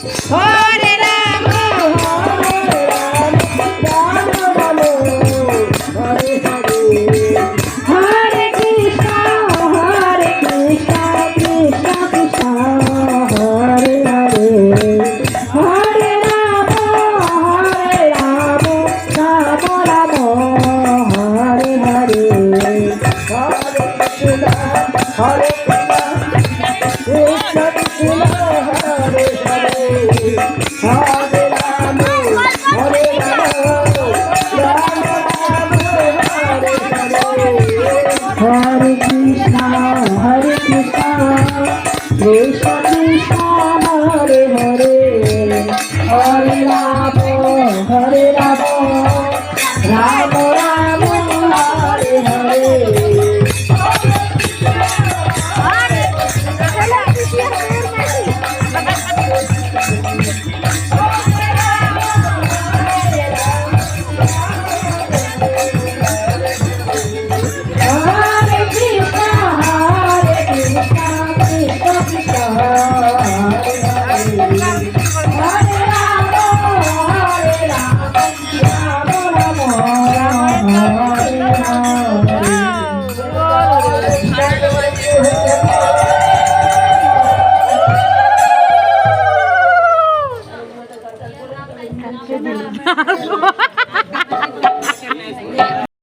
Hare Ram Hare Krishna Krishna Krishna Hare Hare Hare Ram Ram Ram Hare Hare Hare Krishna Krishna Hare Hare Hare Ram Hare Ram Ram Ram Hare Hare Hare Krishna Krishna Krishna Hare Hare Hare Ram Ram Ram